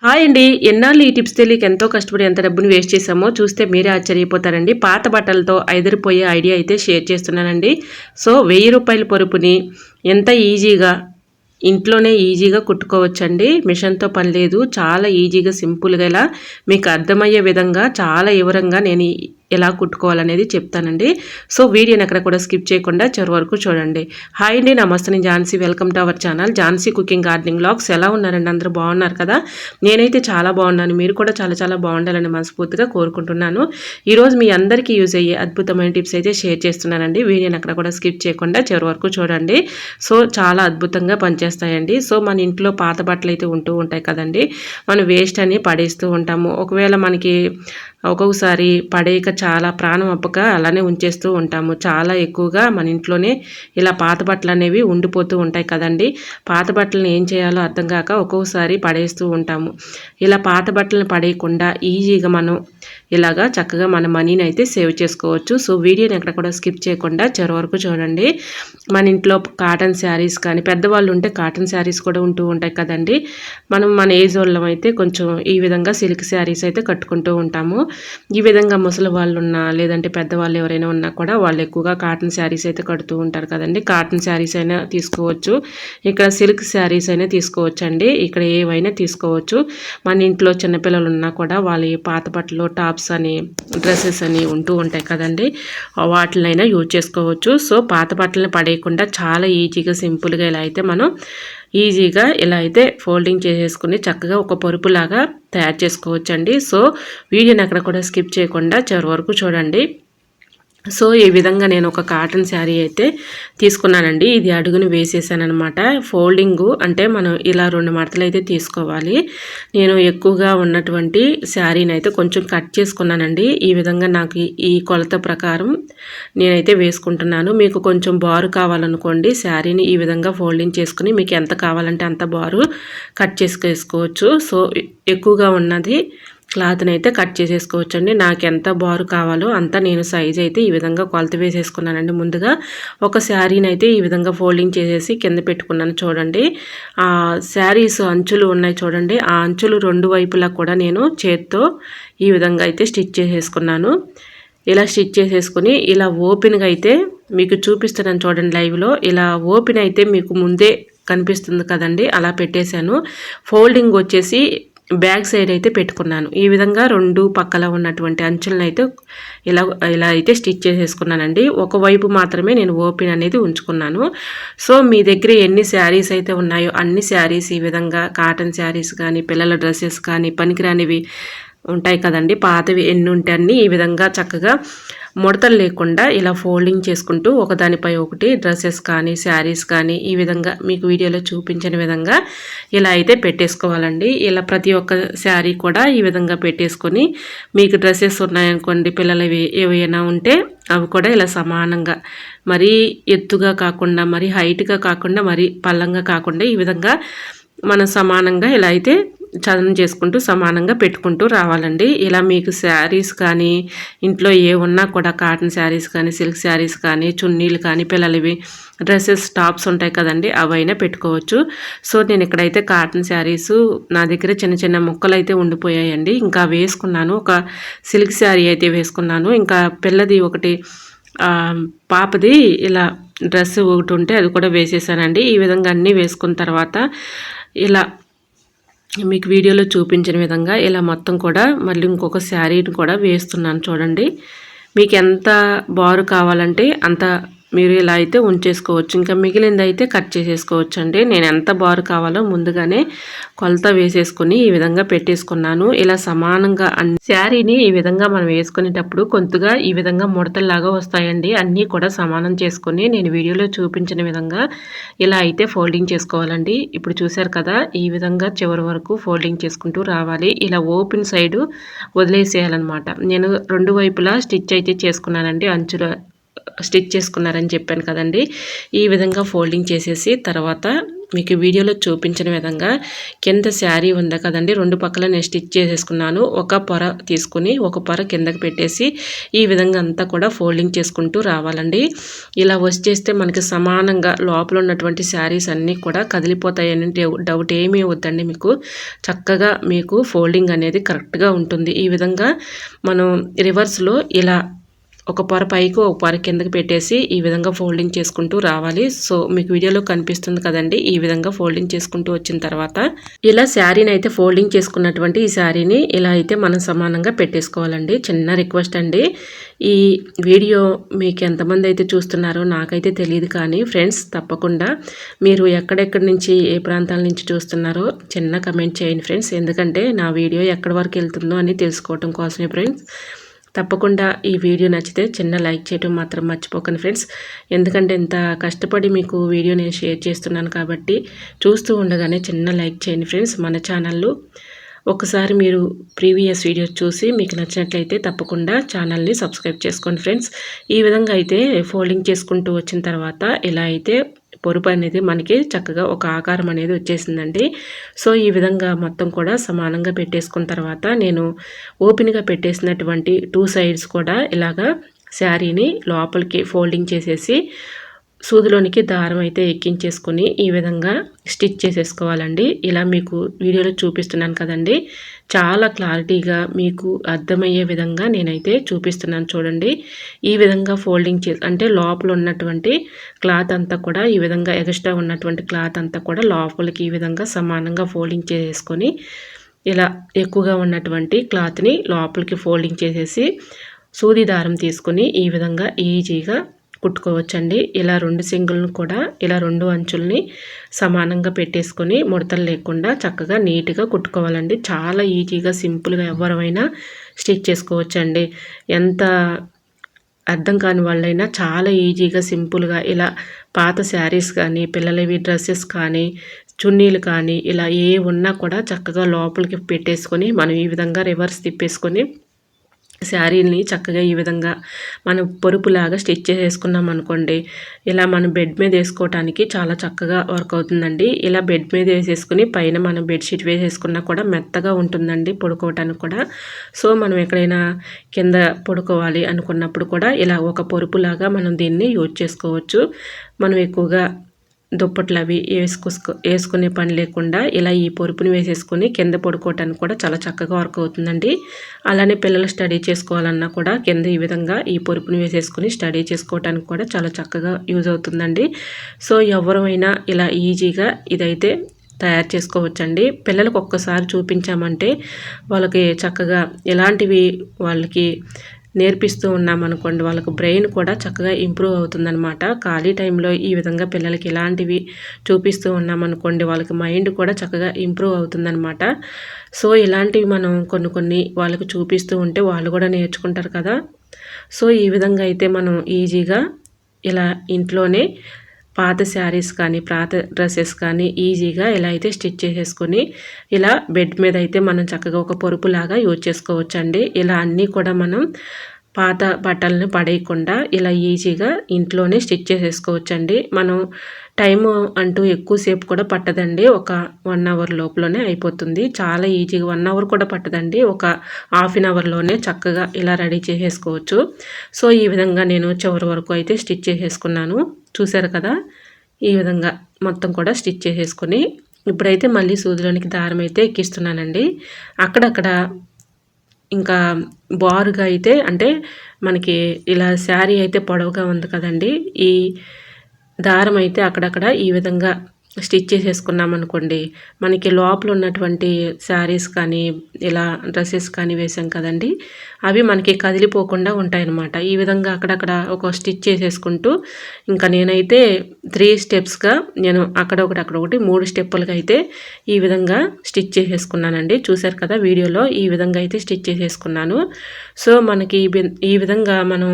Hi అండి. ఎన్నాళ్ళు ఈ టిప్స్ తెలియక ఎంతో కష్టపడి ఎంత డబ్బుని వేస్ట్ చేశామో చూస్తే మీరే ఆశ్చర్యపోతారండి. పాత బట్టలతో ఐదరిపోయే ఐడియా అయితే షేర్ చేస్తున్నానండి. సో రూ. 1000 పొరుపుని ఎంత ఈజీగా ఇంట్లోనే ఈజీగా కుట్టుకోవచ్చండి. మిషన్‌తో పని లేదు. చాలా ఈజీగా సింపుల్‌గా ఇలా మీకు అర్థమయ్యే విధంగా చాలా వివరంగా నేను ఎలా కుట్టుకోవాలనేది చెప్తానండి. సో వీడియోని ఎక్కడ కూడా స్కిప్ చేయకుండా చివరి వరకు చూడండి. హాయ్ అండి, నమస్తే. నేను Jhansi. Welcome to our channel Jhansi cooking gardening vlogs. ఎలా ఉన్నారండి? అందరూ బాగున్నారు కదా? నేనైతే చాలా బాగున్నాను. మీరు కూడా చాలా చాలా బాగుండాలని మనస్ఫూర్తిగా కోరుకుంటున్నాను. ఈరోజు మీ అందరికీ యూజ్ అయ్యే అద్భుతమైన టిప్స్ అయితే షేర్ చేస్తున్నానండి. వీడియోని ఎక్కడ కూడా స్కిప్ చేయకుండా చివరి వరకు చూడండి. సో చాలా అద్భుతంగా పనిచేస్తాయండి. సో మన ఇంట్లో పాత బట్టలు అయితే ఉంటూ ఉంటాయి కదండి. మనం వేస్ట్ అని పడేస్తూ ఉంటాము. ఒకవేళ మనకి ఒక్కొక్కసారి పడేయక చాలా ప్రాణం అప్పక అలానే ఉంచేస్తూ ఉంటాము. చాలా ఎక్కువగా మన ఇంట్లోనే ఇలా పాత బట్టలు అనేవి ఉండిపోతూ ఉంటాయి కదండి. పాత బట్టలను ఏం చేయాలో అర్థం కాక ఒక్కొక్కసారి పడేస్తూ ఉంటాము. ఇలా పాత బట్టలను పడేయకుండా ఈజీగా మనం ఇలాగా చక్కగా మన మనీని అయితే సేవ్ చేసుకోవచ్చు. సో వీడియోని ఎక్కడ కూడా స్కిప్ చేయకుండా చివరి వరకు చూడండి. మన ఇంట్లో కాటన్ శారీస్ కానీ, పెద్దవాళ్ళు ఉంటే కాటన్ శారీస్ కూడా ఉంటూ ఉంటాయి కదండి. మనం మన ఏజ్ వాళ్ళం అయితే కొంచెం ఈ విధంగా సిల్క్ శారీస్ అయితే కట్టుకుంటూ ఉంటాము. ఈ విధంగా ముసలి వాళ్ళు ఉన్నా లేదంటే పెద్దవాళ్ళు ఎవరైనా ఉన్నా కూడా వాళ్ళు ఎక్కువగా కాటన్ శారీస్ అయితే కడుతూ ఉంటారు కదండి. కాటన్ శారీస్ అయినా తీసుకోవచ్చు, ఇక్కడ సిల్క్ శారీస్ అయినా తీసుకోవచ్చు అండి. ఇక్కడ ఏవైనా తీసుకోవచ్చు. మన ఇంట్లో చిన్నపిల్లలు ఉన్నా కూడా వాళ్ళ పాత బట్టలు, టాప్స్ అని, డ్రెస్సెస్ అని ఉంటూ ఉంటాయి కదండి. వాటినైనా యూజ్ చేసుకోవచ్చు. సో పాత బట్టలను పడేయకుండా చాలా ఈజీగా సింపుల్గా ఇలా అయితే మనం ఈజీగా ఇలా అయితే ఫోల్డింగ్ చేసేసుకుని చక్కగా ఒక పొరుపులాగా తయారు చేసుకోవచ్చండి. సో వీడియోని అక్కడ కూడా స్కిప్ చేయకుండా చివరి వరకు చూడండి. సో ఈ విధంగా నేను ఒక కాటన్ శారీ అయితే తీసుకున్నానండి. ఇది అడుగుని వేసేసానమాట. ఫోల్డింగు అంటే మనం ఇలా 2 మడతలు అయితే తీసుకోవాలి. నేను ఎక్కువగా ఉన్నటువంటి శారీని అయితే కొంచెం కట్ చేసుకున్నానండి. ఈ విధంగా నాకు ఈ కొలత ప్రకారం నేనైతే వేసుకుంటున్నాను. మీకు కొంచెం బారు కావాలనుకోండి, శారీని ఈ విధంగా ఫోల్డింగ్ చేసుకుని మీకు ఎంత కావాలంటే అంత బారు కట్ చేసుకోవచ్చు. సో ఎక్కువగా ఉన్నది క్లాత్ని అయితే కట్ చేసేసుకోవచ్చండి. నాకు ఎంత బారు కావాలో అంత నేను సైజ్ అయితే ఈ విధంగా కొలత వేసేసుకున్నానండి. ముందుగా ఒక శారీని అయితే ఈ విధంగా ఫోల్డింగ్ చేసేసి కింద పెట్టుకున్నాను. చూడండి, ఆ శారీస్ అంచులు ఉన్నాయి చూడండి, ఆ అంచులు 2 వైపులా కూడా నేను చేత్తో ఈ విధంగా అయితే స్టిచ్ చేసేసుకున్నాను. ఇలా స్టిచ్ చేసేసుకుని ఇలా ఓపెన్గా అయితే మీకు చూపిస్తున్నాను చూడండి లైవ్లో. ఇలా ఓపెన్ అయితే మీకు ముందే కనిపిస్తుంది కదండి, అలా పెట్టేశాను. ఫోల్డింగ్ వచ్చేసి బ్యాక్ సైడ్ అయితే పెట్టుకున్నాను. ఈ విధంగా 2 పక్కల ఉన్నటువంటి అంచులను అయితే ఇలా అయితే స్టిచ్ చేసేసుకున్నానండి. ఒకవైపు మాత్రమే నేను ఓపెన్ అనేది ఉంచుకున్నాను. సో మీ దగ్గర ఎన్ని శారీస్ అయితే ఉన్నాయో అన్ని శారీస్ ఈ విధంగా కాటన్ శారీస్ కానీ, పిల్లల డ్రెస్సెస్ కానీ, పనికిరానివి ఉంటాయి కదండి, పాతవి ఎన్ని ఉంటే అన్నీ ఈ విధంగా చక్కగా ముడతలు లేకుండా ఇలా ఫోల్డింగ్ చేసుకుంటూ ఒకదానిపై ఒకటి డ్రెస్సెస్ కానీ, శారీస్ కానీ ఈ విధంగా మీకు వీడియోలో చూపించిన విధంగా ఇలా అయితే పెట్టేసుకోవాలండి. ఇలా ప్రతి ఒక్క శారీ కూడా ఈ విధంగా పెట్టేసుకొని మీకు డ్రెస్సెస్ ఉన్నాయనుకోండి, పిల్లలవి ఏవైనా ఉంటే అవి కూడా ఇలా సమానంగా, మరీ ఎత్తుగా కాకుండా, మరీ హైట్గా కాకుండా, మరీ పల్లంగా కాకుండా ఈ విధంగా మనం సమానంగా ఇలా అయితే చదనం చేసుకుంటూ సమానంగా పెట్టుకుంటూ రావాలండి. ఇలా మీకు శారీస్ కానీ, ఇంట్లో ఏ ఉన్నా కూడా కాటన్ శారీస్ కానీ, సిల్క్ శారీస్ కానీ, చున్నీలు కానీ, పిల్లలవి డ్రెస్సెస్, టాప్స్ ఉంటాయి కదండి, అవైనా పెట్టుకోవచ్చు. సో నేను ఇక్కడైతే కాటన్ శారీస్ నా దగ్గర చిన్న చిన్న ముక్కలు అయితే ఉండిపోయాయండి. ఇంకా వేసుకున్నాను. ఒక సిల్క్ శారీ అయితే వేసుకున్నాను. ఇంకా పిల్లది ఒకటి పాపది ఇలా డ్రెస్ ఒకటి ఉంటే అది కూడా వేసేసానండి. ఈ విధంగా అన్నీ వేసుకున్న తర్వాత ఇలా మీకు వీడియోలో చూపించిన విధంగా ఇలా మొత్తం కూడా మళ్ళీ ఇంకొక శారీని కూడా వేస్తున్నాను చూడండి. మీకు ఎంత బారు కావాలంటే అంత మీరు ఇలా అయితే ఉంచేసుకోవచ్చు. ఇంకా మిగిలింది అయితే కట్ చేసేసుకోవచ్చు అండి. నేను ఎంత బారు కావాలో ముందుగానే కొలత వేసేసుకుని ఈ విధంగా పెట్టేసుకున్నాను. ఇలా సమానంగా శారీని ఈ విధంగా మనం వేసుకునేటప్పుడు కొంతగా ఈ విధంగా ముడతల్లాగా వస్తాయండి. అన్నీ కూడా సమానం చేసుకొని నేను వీడియోలో చూపించిన విధంగా ఇలా అయితే ఫోల్డింగ్ చేసుకోవాలండి. ఇప్పుడు చూసారు కదా, ఈ విధంగా చివరి వరకు ఫోల్డింగ్ చేసుకుంటూ రావాలి. ఇలా ఓపెన్ సైడ్ వదిలేసేయాలన్నమాట. నేను 2 వైపులా స్టిచ్ అయితే చేసుకున్నానండి. అంచుల స్టిచ్ చేసుకున్నారని చెప్పాను కదండి. ఈ విధంగా ఫోల్డింగ్ చేసేసి తర్వాత మీకు వీడియోలో చూపించిన విధంగా కింద శారీ ఉంది కదండి, 2 పక్కల నేను స్టిచ్ చేసేసుకున్నాను. ఒక పొర తీసుకుని ఒక పొర కిందకి పెట్టేసి ఈ విధంగా అంతా కూడా ఫోల్డింగ్ చేసుకుంటూ రావాలండి. ఇలా వచ్చేస్తే మనకి సమానంగా లోపల ఉన్నటువంటి శారీస్ అన్నీ కూడా కదిలిపోతాయని డౌట్ ఏమీ వద్దండి. మీకు చక్కగా మీకు ఫోల్డింగ్ అనేది కరెక్ట్గా ఉంటుంది. ఈ విధంగా మనం రివర్స్లో ఇలా ఒక పొర పైకి ఒక పొర కిందకి పెట్టేసి ఈ విధంగా ఫోల్డింగ్ చేసుకుంటూ రావాలి. సో మీకు వీడియోలో కనిపిస్తుంది కదండి, ఈ విధంగా ఫోల్డింగ్ చేసుకుంటూ వచ్చిన తర్వాత ఇలా శారీని అయితే ఫోల్డింగ్ చేసుకున్నటువంటి ఈ శారీని ఇలా అయితే మనం సమానంగా పెట్టేసుకోవాలండి. చిన్న రిక్వెస్ట్ అండి, ఈ వీడియో మీకు ఎంతమంది అయితే చూస్తున్నారో నాకైతే తెలియదు, కానీ ఫ్రెండ్స్ తప్పకుండా మీరు ఎక్కడెక్కడి నుంచి ఏ ప్రాంతాల నుంచి చూస్తున్నారో చిన్న కమెంట్ చేయండి ఫ్రెండ్స్. ఎందుకంటే నా వీడియో ఎక్కడి వరకు వెళ్తుందో అని తెలుసుకోవడం కోసమే ఫ్రెండ్స్. తప్పకుండా ఈ వీడియో నచ్చితే చిన్న లైక్ చేయడం మాత్రం మర్చిపోకండి ఫ్రెండ్స్. ఎందుకంటే ఇంత కష్టపడి మీకు వీడియో నేను షేర్ చేస్తున్నాను కాబట్టి చూస్తూ ఉండగానే చిన్న లైక్ చేయండి ఫ్రెండ్స్. మన ఛానల్లో ఒకసారి మీరు ప్రీవియస్ వీడియోస్ చూసి మీకు నచ్చినట్లయితే తప్పకుండా ఛానల్ని సబ్స్క్రైబ్ చేసుకోండి ఫ్రెండ్స్. ఈ విధంగా అయితే ఫోల్డింగ్ చేసుకుంటూ వచ్చిన తర్వాత ఇలా అయితే పొరుపు అనేది మనకి చక్కగా ఒక ఆకారం అనేది వచ్చేసిందండి. సో ఈ విధంగా మొత్తం కూడా సమానంగా పెట్టేసుకున్న తర్వాత నేను ఓపెన్గా పెట్టేసినటువంటి 2 సైడ్స్ కూడా ఇలాగా శారీని లోపలికి ఫోల్డింగ్ చేసేసి సూదిలోనికి దారం అయితే ఎక్కించేసుకొని ఈ విధంగా స్టిచ్ చేసేసుకోవాలండి. ఇలా మీకు వీడియోలో చూపిస్తున్నాను కదండి, చాలా క్లారిటీగా మీకు అర్థమయ్యే విధంగా నేనైతే చూపిస్తున్నాను చూడండి. ఈ విధంగా ఫోల్డింగ్ అంటే లోపల ఉన్నటువంటి క్లాత్ అంతా కూడా ఈ విధంగా ఎక్స్ట్రా ఉన్నటువంటి క్లాత్ అంతా కూడా లోపలికి ఈ విధంగా సమానంగా ఫోల్డింగ్ చేసేసుకొని ఇలా ఎక్కువగా ఉన్నటువంటి క్లాత్ని లోపలికి ఫోల్డింగ్ చేసేసి సూది దారం తీసుకొని ఈ విధంగా ఈజీగా కుట్టుకోవచ్చండి. ఇలా 2 సింగులను కూడా ఇలా 2 అంచుల్ని సమానంగా పెట్టేసుకొని ముడతలు లేకుండా చక్కగా నీట్గా కుట్టుకోవాలండి. చాలా ఈజీగా సింపుల్గా ఎవరైనా స్టిచ్ చేసుకోవచ్చండి. ఎంత అర్థం కాని వాళ్ళైనా చాలా ఈజీగా సింపుల్గా ఇలా పాత శారీస్ కానీ పిల్లలవి డ్రెస్సెస్ కానీ చున్నీలు కానీ ఇలా ఏ ఉన్నా కూడా చక్కగా లోపలికి పెట్టేసుకొని మనం ఈ విధంగా రివర్స్ తిప్పేసుకొని శారీని చక్కగా ఈ విధంగా మనం పొరుపులాగా స్టిచ్ చేసేసుకున్నాం అనుకోండి, ఇలా మనం బెడ్ మీద వేసుకోవడానికి చాలా చక్కగా వర్క్ అవుతుందండి. ఇలా బెడ్ మీద వేసేసుకుని పైన మనం బెడ్షీట్ వేసేసుకున్నా కూడా మెత్తగా ఉంటుందండి పడుకోవటానికి కూడా. సో మనం ఎక్కడైనా కింద పడుకోవాలి అనుకున్నప్పుడు కూడా ఇలా ఒక పొరుపులాగా మనం దీన్ని యూజ్ చేసుకోవచ్చు. మనం ఎక్కువగా దుప్పట్లు అవి వేసుకునే పని లేకుండా ఇలా ఈ పొరుపుని వేసేసుకొని కింద పడుకోవటానికి కూడా చాలా చక్కగా వర్క్ అవుతుందండి. అలానే పిల్లలు స్టడీ చేసుకోవాలన్నా కూడా కింద ఈ విధంగా ఈ పొరుపుని వేసేసుకొని స్టడీ చేసుకోవటానికి కూడా చాలా చక్కగా యూజ్ అవుతుందండి. సో ఎవరైనా ఇలా ఈజీగా ఇదైతే తయారు చేసుకోవచ్చండి. పిల్లలకు ఒక్కసారి చూపించామంటే వాళ్ళకి చక్కగా ఎలాంటివి వాళ్ళకి నేర్పిస్తూ ఉన్నామనుకోండి, వాళ్ళకు బ్రెయిన్ కూడా చక్కగా ఇంప్రూవ్ అవుతుందన్నమాట. ఖాళీ టైంలో ఈ విధంగా పిల్లలకి ఇలాంటివి చూపిస్తూ ఉన్నామనుకోండి, వాళ్ళకి మైండ్ కూడా చక్కగా ఇంప్రూవ్ అవుతుందన్నమాట. సో ఇలాంటివి మనం కొన్ని వాళ్ళకి చూపిస్తూ ఉంటే వాళ్ళు కూడా నేర్చుకుంటారు కదా. సో ఈ విధంగా అయితే మనం ఈజీగా ఇలా ఇంట్లోనే పాత శారీస్ కానీ పాత డ్రెస్సెస్ కానీ ఈజీగా ఇలా అయితే స్టిచ్ చేసేసుకొని ఇలా బెడ్ మీద అయితే మనం చక్కగా ఒక పొరుపులాగా యూజ్ చేసుకోవచ్చండి. ఇలా అన్నీ కూడా మనం పాత బట్టలను పడేయకుండా ఇలా ఈజీగా ఇంట్లోనే స్టిచ్ చేసేసుకోవచ్చండి. మనం టైము అంటూ ఎక్కువసేపు కూడా పట్టదండి, ఒక 1 అవర్ లోపలనే అయిపోతుంది. చాలా ఈజీగా 1 అవర్ కూడా పట్టదండి, ఒక ½ అన్ అవర్లోనే చక్కగా ఇలా రెడీ చేసేసుకోవచ్చు. సో ఈ విధంగా నేను చివరి వరకు అయితే స్టిచ్ చేసేసుకున్నాను. చూసారు కదా, ఈ విధంగా మొత్తం కూడా స్టిచ్ చేసేసుకొని ఇప్పుడైతే మళ్ళీ సూదిలోనికి దారం అయితే ఎక్కిస్తున్నానండి. అక్కడక్కడ ఇంకా బారుగా అయితే అంటే మనకి ఇలా శారీ అయితే పొడవుగా ఉంది కదండి, ఈ దారం అయితే అక్కడక్కడ ఈ విధంగా స్టిచ్ చేసేసుకున్నాం అనుకోండి, మనకి లోపల ఉన్నటువంటి శారీస్ కానీ ఇలా డ్రెస్సెస్ కానీ వేసాం కదండి, అవి మనకి కదిలిపోకుండా ఉంటాయన్నమాట. ఈ విధంగా అక్కడక్కడ ఒక స్టిచ్ చేసేసుకుంటూ ఇంకా నేనైతే 3 స్టెప్స్గా నేను అక్కడొకటి 3 స్టెప్పులుగా అయితే ఈ విధంగా స్టిచ్ చేసేసుకున్నానండి. చూశారు కదా వీడియోలో, ఈ విధంగా అయితే స్టిచ్ చేసేసుకున్నాను. సో మనకి ఈ విధంగా మనం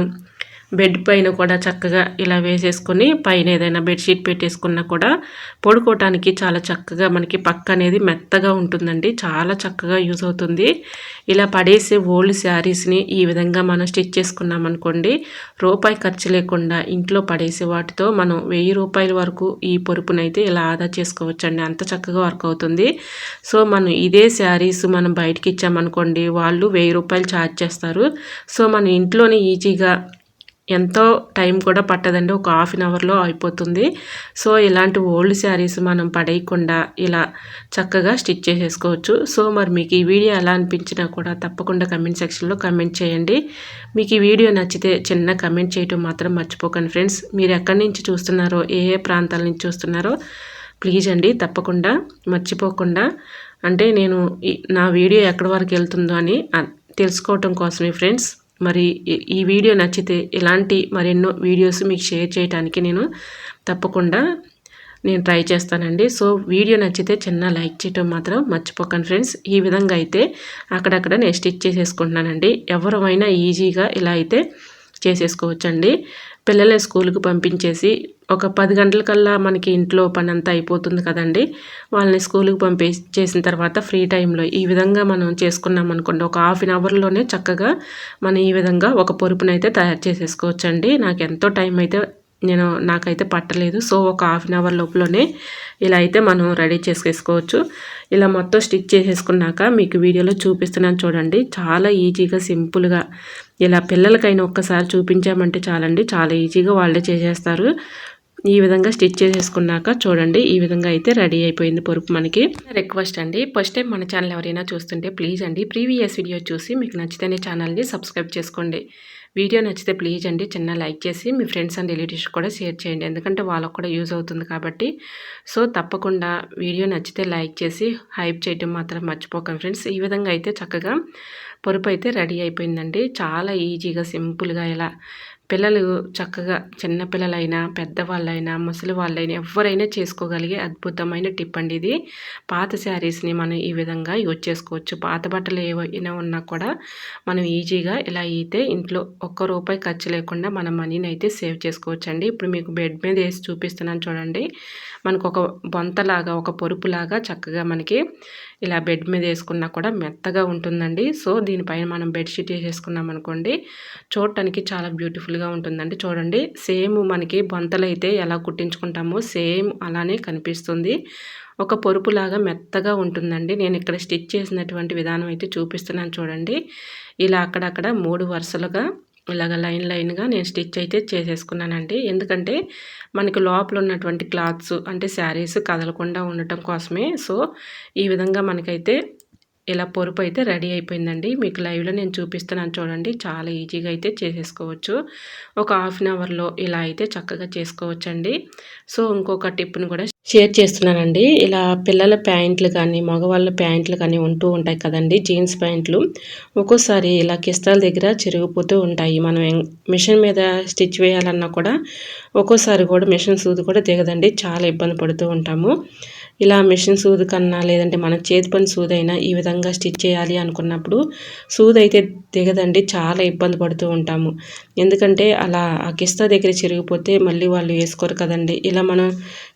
బెడ్ పైన కూడా చక్కగా ఇలా వేసేసుకొని పైన ఏదైనా బెడ్షీట్ పెట్టేసుకున్నా కూడా పడుకోవటానికి చాలా చక్కగా మనకి పక్క అనేది మెత్తగా ఉంటుందండి. చాలా చక్కగా యూజ్ అవుతుంది. ఇలా పడేసే ఓల్డ్ శారీస్ని ఈ విధంగా మనం స్టిచ్ చేసుకున్నాం అనుకోండి, రూపాయి ఖర్చు లేకుండా ఇంట్లో పడేసే వాటితో మనం 1000 రూపాయల వరకు ఈ పొరుపునైతే ఇలా ఆదా చేసుకోవచ్చండి. అంత చక్కగా వర్క్ అవుతుంది. సో మనం ఇదే శారీస్ మనం బయటకి ఇచ్చామనుకోండి, వాళ్ళు 1000 రూపాయలు ఛార్జ్ చేస్తారు. సో మన ఇంట్లోనే ఈజీగా ఎంతో టైం కూడా పట్టదండి, ఒక హాఫ్ అన్ అవర్లో అయిపోతుంది. సో ఇలాంటి ఓల్డ్ శారీస్ మనం పడేయకుండా ఇలా చక్కగా స్టిచ్ చేసేసుకోవచ్చు. సో మరి మీకు ఈ వీడియో ఎలా అనిపించినా కూడా తప్పకుండా కమెంట్ సెక్షన్లో కమెంట్ చేయండి. మీకు ఈ వీడియో నచ్చితే చిన్న కమెంట్ చేయటం మాత్రం మర్చిపోకండి ఫ్రెండ్స్. మీరు ఎక్కడి నుంచి చూస్తున్నారో, ఏ ఏ ప్రాంతాల నుంచి చూస్తున్నారో ప్లీజ్ అండి తప్పకుండా మర్చిపోకుండా, అంటే నేను నా వీడియో ఎక్కడి వరకు వెళ్తుందో అని తెలుసుకోవటం కోసమే ఫ్రెండ్స్. మరి ఈ వీడియో నచ్చితే ఇలాంటి మరెన్నో వీడియోస్ మీకు షేర్ చేయడానికి నేను తప్పకుండా ట్రై చేస్తానండి. సో వీడియో నచ్చితే చిన్న లైక్ చేయటం మాత్రం మర్చిపోకండి ఫ్రెండ్స్. ఈ విధంగా అయితే అక్కడక్కడ నేను స్టిచ్ చేసేసుకుంటున్నానండి. ఎవరైనా ఈజీగా ఇలా అయితే చేసేసుకోవచ్చండి. పిల్లల్ని స్కూల్కి పంపించేసి ఒక 10 గంటలకల్లా మనకి ఇంట్లో పని అంతా అయిపోతుంది కదండి. వాళ్ళని స్కూల్కి పంపించేసిన తర్వాత ఫ్రీ టైంలో ఈ విధంగా మనం చేసుకున్నాం అనుకోండి, ఒక హాఫ్ అన్ అవర్లోనే చక్కగా మనం ఈ విధంగా ఒక పొరుపునైతే తయారు చేసేసుకోవచ్చండి. నాకు ఎంతో టైం అయితే నాకైతే పట్టలేదు. సో ఒక హాఫ్ అన్ అవర్ లోపలనే ఇలా అయితే మనం రెడీ చేసేసుకోవచ్చు. ఇలా మొత్తం స్టిచ్ చేసేసుకున్నాక మీకు వీడియోలో చూపిస్తున్నాను చూడండి. చాలా ఈజీగా సింపుల్గా ఇలా పిల్లలకైనా ఒక్కసారి చూపించామంటే చాలండి, చాలా ఈజీగా వాళ్ళే చేసేస్తారు. ఈ విధంగా స్టిచ్ చేసేసుకున్నాక చూడండి, ఈ విధంగా అయితే రెడీ అయిపోయింది పొరుపు మనకి. రిక్వెస్ట్ అండి, ఫస్ట్ టైం మన ఛానల్ ఎవరైనా చూస్తుంటే ప్లీజ్ అండి ప్రీవియస్ వీడియో చూసి మీకు నచ్చితేనే ఛానల్ని సబ్స్క్రైబ్ చేసుకోండి. వీడియో నచ్చితే ప్లీజ్ అండి చిన్న లైక్ చేసి మీ ఫ్రెండ్స్ అండ్ రిలేటివ్స్ కూడా షేర్ చేయండి, ఎందుకంటే వాళ్ళకు కూడా యూజ్ అవుతుంది కాబట్టి. సో తప్పకుండా వీడియో నచ్చితే లైక్ చేసి హైప్ చేయడం మాత్రం మర్చిపోకండి ఫ్రెండ్స్. ఈ విధంగా అయితే చక్కగా పొరుపు అయితే రెడీ అయిపోయిందండి. చాలా ఈజీగా సింపుల్గా ఇలా పిల్లలు చక్కగా చిన్నపిల్లలైనా పెద్దవాళ్ళైనా ముసలి వాళ్ళైనా ఎవరైనా చేసుకోగలిగే అద్భుతమైన టిప్ అండి ఇది. పాత శారీస్ని మనం ఈ విధంగా యూజ్ చేసుకోవచ్చు. పాత బట్టలు ఏవైనా ఉన్నా కూడా మనం ఈజీగా ఇలా అయితే ఇంట్లో ₹1 ఖర్చు లేకుండా మన మనీని అయితే సేవ్ చేసుకోవచ్చు అండి. ఇప్పుడు మీకు బెడ్ మీద వేసి చూపిస్తున్నాను చూడండి. మనకు ఒక బొంతలాగా ఒక పొరుపులాగా చక్కగా మనకి ఇలా బెడ్ మీద వేసుకున్నా కూడా మెత్తగా ఉంటుందండి. సో దీనిపైన మనం బెడ్షీట్ వేసేసుకున్నాం అనుకోండి, చూడటానికి చాలా బ్యూటిఫుల్గా ఉంటుందండి. చూడండి, సేమ్ మనకి బొంతలు అయితే ఎలా కుట్టించుకుంటామో సేమ్ అలానే కనిపిస్తుంది. ఒక పొరుపులాగా మెత్తగా ఉంటుందండి. నేను ఇక్కడ స్టిచ్ చేసినటువంటి విధానం అయితే చూపిస్తున్నాను చూడండి. ఇలా అక్కడక్కడ 3 వరుసలుగా ఇలాగ లైన్గా నేను స్టిచ్ అయితే చేసేసుకున్నానండి. ఎందుకంటే మనకి లోపల ఉన్నటువంటి క్లాత్స్ అంటే శారీస్ కదలకుండా ఉండటం కోసమే. సో ఈ విధంగా మనకైతే ఇలా పొరుపు అయితే రెడీ అయిపోయిందండి. మీకు లైవ్లో నేను చూపిస్తున్నాను చూడండి. చాలా ఈజీగా అయితే చేసేసుకోవచ్చు. ఒక హాఫ్ అన్ అవర్లో ఇలా అయితే చక్కగా చేసుకోవచ్చండి. సో ఇంకొక టిప్ని కూడా షేర్ చేస్తున్నానండి. ఇలా పిల్లల ప్యాంట్లు కానీ మగవాళ్ళ ప్యాంట్లు కానీ ఉంటూ ఉంటాయి కదండి, జీన్స్ ప్యాంట్లు. ఒక్కోసారి ఇలా కిస్తాల దగ్గర చిరిగిపోతూ ఉంటాయి. మనం మిషన్ మీద స్టిచ్ వేయాలన్నా కూడా ఒక్కోసారి కూడా మిషన్ సూది కూడా దిగదండి, చాలా ఇబ్బంది పడుతూ ఉంటాము. ఇలా మిషన్ సూది కన్నా లేదంటే మన చేతి పని సూదైనా ఈ విధంగా స్టిచ్ చేయాలి అనుకున్నప్పుడు సూది అయితే దిగదండి, చాలా ఇబ్బంది పడుతూ ఉంటాము. ఎందుకంటే అలా ఆ కిస్తా దగ్గర చిరిగిపోతే మళ్ళీ వాళ్ళు వేసుకోరు కదండి. ఇలా మనం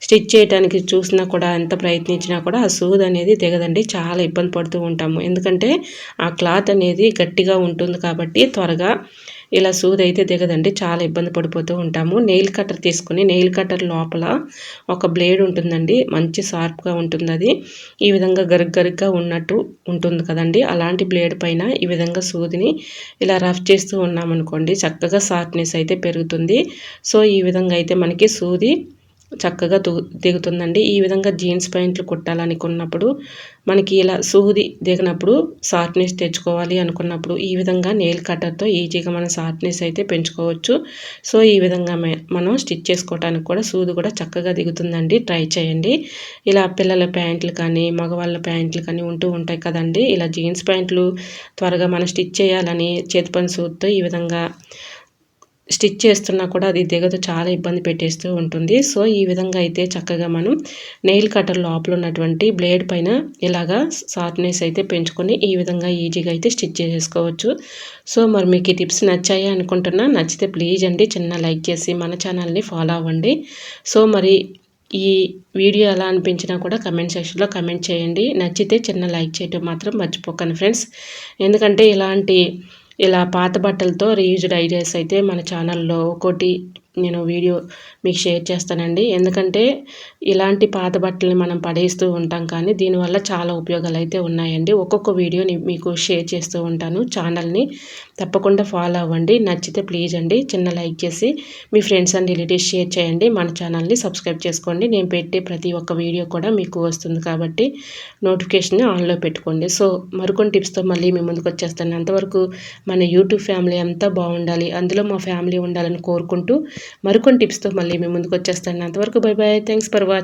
స్టిచ్ చేయడానికి చూసినా కూడా ఎంత ప్రయత్నించినా కూడా ఆ సూది అనేది దిగదండి, చాలా ఇబ్బంది పడుతూ ఉంటాము. ఎందుకంటే ఆ క్లాత్ అనేది గట్టిగా ఉంటుంది కాబట్టి త్వరగా ఇలా సూది అయితే దిగదండి, చాలా ఇబ్బంది పడిపోతూ ఉంటాము. నెయిల్ కట్టర్ తీసుకుని నెయిల్ కట్టర్ లోపల ఒక బ్లేడ్ ఉంటుందండి, మంచి షార్ప్గా ఉంటుంది. అది ఈ విధంగా గరుగ్గా ఉన్నట్టు ఉంటుంది కదండి. అలాంటి బ్లేడ్ పైన ఈ విధంగా సూదిని ఇలా రఫ్ చేస్తూ ఉన్నామనుకోండి, చక్కగా షార్ప్నెస్ అయితే పెరుగుతుంది. సో ఈ విధంగా అయితే మనకి సూది చక్కగా దిగుతుందండి. ఈ విధంగా జీన్స్ ప్యాంట్లు కుట్టాలనుకున్నప్పుడు మనకి ఇలా సూది దిగినప్పుడు షార్ప్నెస్ తెచ్చుకోవాలి అనుకున్నప్పుడు ఈ విధంగా నెయిల్ కట్టర్తో ఈజీగా మనం షార్ప్నెస్ అయితే పెంచుకోవచ్చు. సో ఈ విధంగా మనం స్టిచ్ చేసుకోవడానికి కూడా సూది కూడా చక్కగా దిగుతుందండి. ట్రై చేయండి. ఇలా పిల్లల ప్యాంట్లు కానీ మగవాళ్ళ ప్యాంట్లు కానీ ఉంటూ ఉంటాయి కదండి. ఇలా జీన్స్ ప్యాంట్లు త్వరగా మనం స్టిచ్ చేయాలని చేతి పని సూదితో ఈ విధంగా స్టిచ్ చేస్తున్నా కూడా అది దిగదు, చాలా ఇబ్బంది పెట్టేస్తూ ఉంటుంది. సో ఈ విధంగా అయితే చక్కగా మనం నెయిల్ కటర్ లోపల ఉన్నటువంటి బ్లేడ్ పైన ఇలాగా షార్ప్నెస్ అయితే పెంచుకొని ఈ విధంగా ఈజీగా అయితే స్టిచ్ చేసేసుకోవచ్చు. సో మరి మీకు ఈ టిప్స్ నచ్చాయి అనుకుంటున్నా. నచ్చితే ప్లీజ్ అండి చిన్న లైక్ చేసి మన ఛానల్ని ఫాలో అవ్వండి. సో మరి ఈ వీడియో ఎలా అనిపించినా కూడా కమెంట్ సెక్షన్లో కమెంట్ చేయండి. నచ్చితే చిన్న లైక్ చేయటం మాత్రం మర్చిపోకండి ఫ్రెండ్స్. ఎందుకంటే ఇలా పాత బట్టలతో రీయూజ్డ్ ఐడియాస్ అయితే మన ఛానల్లో ఒక్కోటి నేను వీడియో మీకు షేర్ చేస్తానండి. ఎందుకంటే ఇలాంటి పాత బట్టల్ని మనం పడేస్తూ ఉంటాం, కానీ దీనివల్ల చాలా ఉపయోగాలు అయితే ఉన్నాయండి. ఒక్కొక్క వీడియోని మీకు షేర్ చేస్తూ ఉంటాను. ఛానల్ని తప్పకుండా ఫాలో అవ్వండి. నచ్చితే ప్లీజ్ అండి చిన్న లైక్ చేసి మీ ఫ్రెండ్స్ అండ్ రిలేటివ్స్ షేర్ చేయండి. మన ఛానల్ని సబ్స్క్రైబ్ చేసుకోండి. నేను పెట్టే ప్రతి ఒక్క వీడియో కూడా మీకు వస్తుంది కాబట్టి నోటిఫికేషన్ ఆన్లో పెట్టుకోండి. సో మరికొన్ని టిప్స్తో మళ్ళీ మీ ముందుకు వచ్చేస్తాను. అంతవరకు మన యూట్యూబ్ ఫ్యామిలీ అంతా బాగుండాలి, అందులో మా ఫ్యామిలీ ఉండాలని కోరుకుంటూ మరికొన్ని టిప్స్తో మళ్ళీ మీ ముందుకు వచ్చేస్తాను. అంతవరకు bye bye. Thanks for watching.